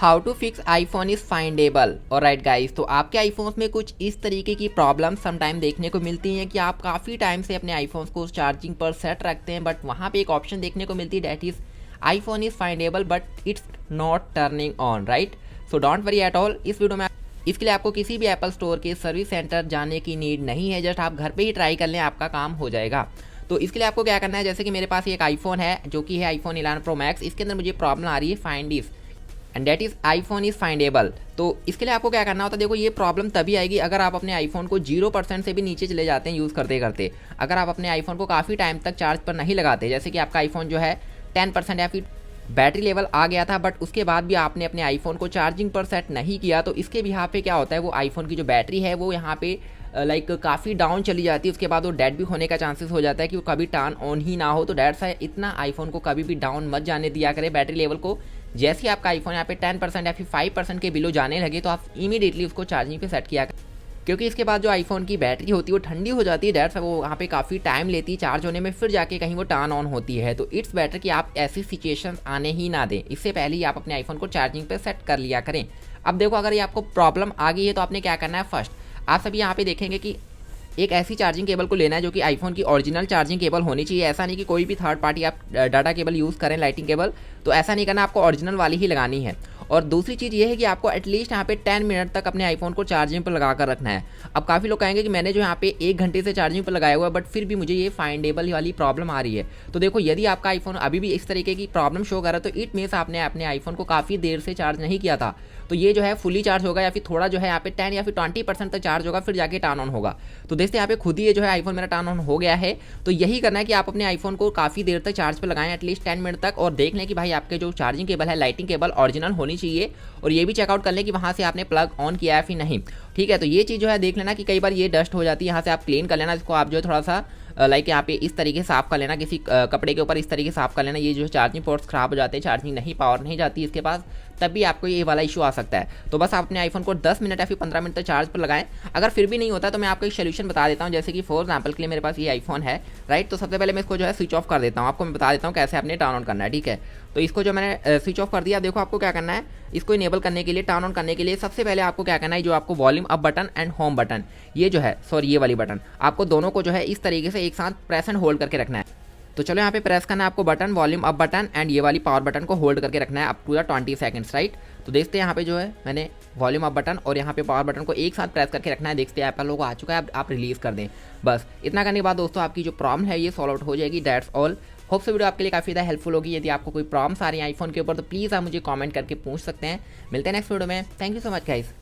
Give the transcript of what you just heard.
How to fix iPhone is findable. All right guys, तो आपके iPhones में कुछ इस तरीके की प्रॉब्लम समटाइम देखने को मिलती हैं कि आप काफ़ी टाइम से अपने आईफोन्स को चार्जिंग पर सेट रखते हैं, बट वहाँ पे एक ऑप्शन देखने को मिलती है that is iPhone is findable but it's not turning on, right. So don't worry at all. इस वीडियो में इसके लिए आपको किसी भी एप्पल स्टोर के सर्विस सेंटर जाने की नीड नहीं है, जस्ट आप घर पे ही ट्राई कर लें, आपका काम हो जाएगा। तो इसके लिए आपको क्या करना है, जैसे कि मेरे पास एक आईफोन है जो कि है आईफोन 11 प्रो मैक्स। इसके अंदर मुझे प्रॉब्लम आ रही है find is and that is iPhone is findable. तो इसके लिए आपको क्या करना होता है, देखो ये प्रॉब्लम तभी आएगी अगर आप अपने आईफोन को 0% से भी नीचे चले जाते हैं यूज़ करते करते। अगर आप अपने आईफोन को काफ़ी टाइम तक चार्ज पर नहीं लगाते, जैसे कि आपका आईफोन जो है 10% या फिर बैटरी लेवल आ गया था, बट उसके बाद भी आपने अपने आईफोन को चार्जिंग पर सेट नहीं किया, तो इसके भी यहाँ पे क्या होता है, वो आईफोन की जो बैटरी है वो यहाँ पे लाइक काफ़ी डाउन चली जाती है। उसके बाद वो डेड भी होने का चांसेस हो जाता है कि वो कभी टर्न ऑन ही ना हो। तो डेट्स है, इतना आईफोन को कभी भी डाउन मत जाने दिया करें बैटरी लेवल को। जैसे ही आपका आईफोन यहाँ पे 10% या फिर 5% के बिलो जाने लगे तो आप इमीडिएटली उसको चार्जिंग पे सेट किया करें, क्योंकि इसके बाद जो आईफोन की बैटरी होती है वो ठंडी हो जाती है, डेट्स वो वहाँ पे काफ़ी टाइम लेती है चार्ज होने में, फिर जाके कहीं वो टर्न ऑन होती है। तो इट्स बेटर कि आप ऐसी सिचुएशन आने ही ना दें, इससे पहले ही आप अपने आईफोन को चार्जिंग पे सेट कर लिया करें। अब देखो, अगर ये आपको प्रॉब्लम आ गई है तो आपने क्या करना है, फर्स्ट आप सभी यहाँ पे देखेंगे कि एक ऐसी चार्जिंग केबल को लेना है जो कि आईफोन की ओरिजिनल चार्जिंग केबल होनी चाहिए। ऐसा नहीं कि कोई भी थर्ड पार्टी आप डाटा केबल यूज़ करें, लाइटिंग केबल, तो ऐसा नहीं करना, आपको ओरिजिनल वाली ही लगानी है। और दूसरी चीज़ ये है कि आपको एटलीस्ट यहाँ पे 10 मिनट तक अपने आईफोन को चार्जिंग पर लगा कर रखना है। अब काफ़ी लोग कहेंगे कि मैंने जो यहाँ पे 1 घंटे से चार्जिंग पर लगाया हुआ है, बट फिर भी मुझे ये फाइंडेबल वाली प्रॉब्लम आ रही है। तो देखो, यदि आपका आईफोन अभी भी इस तरीके की प्रॉब्लम शो कर रहा है तो इट मीन्स आपने अपने आईफोन को काफ़ी देर से चार्ज नहीं किया था। तो ये जो है फुली चार्ज होगा या फिर थोड़ा जो है यहाँ पे 10 या फिर 20% तक चार्ज होगा, फिर जाके टर्न ऑन होगा। तो देखते यहाँ पे खुद ही ये जो है आईफोन मेरा टर्न ऑन हो गया है। तो यही करना है कि आप अपने आईफोन को काफ़ी देर तक चार्ज पर लगाएं, एटलीस्ट 10 मिनट तक, और देख लें कि भाई आपके जो चार्जिंग केबल है, लाइटिंग केबल ओरिजिनल होनी चाहिए, और ये भी चेकआउट कर लें कि वहाँ से आपने प्लग ऑन किया है फिर नहीं। ठीक है, तो ये चीज़ जो है देख लेना कि कई बार ये डस्ट हो जाती है, यहाँ से आप क्लीन कर लेना इसको, आप जो है थोड़ा सा लाइक यहाँ पे इस तरीके साफ कर लेना, किसी कपड़े के ऊपर इस तरीके साफ कर लेना। ये जो चार्जिंग पोर्ट्स खराब हो जाते हैं, चार्जिंग नहीं, पावर नहीं जाती इसके पास, तब भी आपको ये वाला इशू आ सकता है। तो बस आप अपने आईफोन को 10 मिनट या फिर 15 मिनट तक चार्ज पर लगाएं। अगर फिर भी नहीं होता तो मैं आपको एक सोल्यूशन बता देता हूं, जैसे कि फॉर एग्जांपल के लिए मेरे पास ये आईफोन है, राइट। तो सबसे पहले मैं इसको जो है स्विच ऑफ कर देता हूं, आपको मैं बता देता हूं कैसे आपने टर्न ऑन करना है, ठीक है। तो इसको जो मैंने स्विच ऑफ कर दिया, देखो आपको क्या करना है, इसको इनेबल करने के लिए, टर्न ऑन करने के लिए सबसे पहले आपको क्या करना है, जो आपको volume up button and home button, ये जो है सॉरी ये वाली बटन, आपको दोनों को जो है इस तरीके से एक साथ प्रेस एंड होल्ड करके रखना है। तो चलो यहाँ पे प्रेस करना है आपको button, volume up button and ये वाली पावर बटन को होल्ड करके रखना है अब पूरा 20 सेकंड्स, राइट। तो देखते हैं यहाँ पे जो है मैंने वॉल्यूम अप बटन और यहाँ पे पावर बटन को एक साथ प्रेस करके रखना है। देखते हैं एप्पल लोगो आ चुका है, अब आप रिलीज़ कर दें। बस इतना करने के बाद दोस्तों आपकी जो प्रॉब्लम है ये सॉल्व आउट हो जाएगी, दैट्स ऑल। होप से वीडियो आपके लिए काफ़ी ज़्यादा हेल्पफुल होगी। यदि आपको कोई प्रॉब्लम्स आ रही है आईफोन के ऊपर तो प्लीज़ आप मुझे कमेंट करके पूछ सकते हैं। मिलते हैं नेक्स्ट वीडियो में। Thank you so much guys.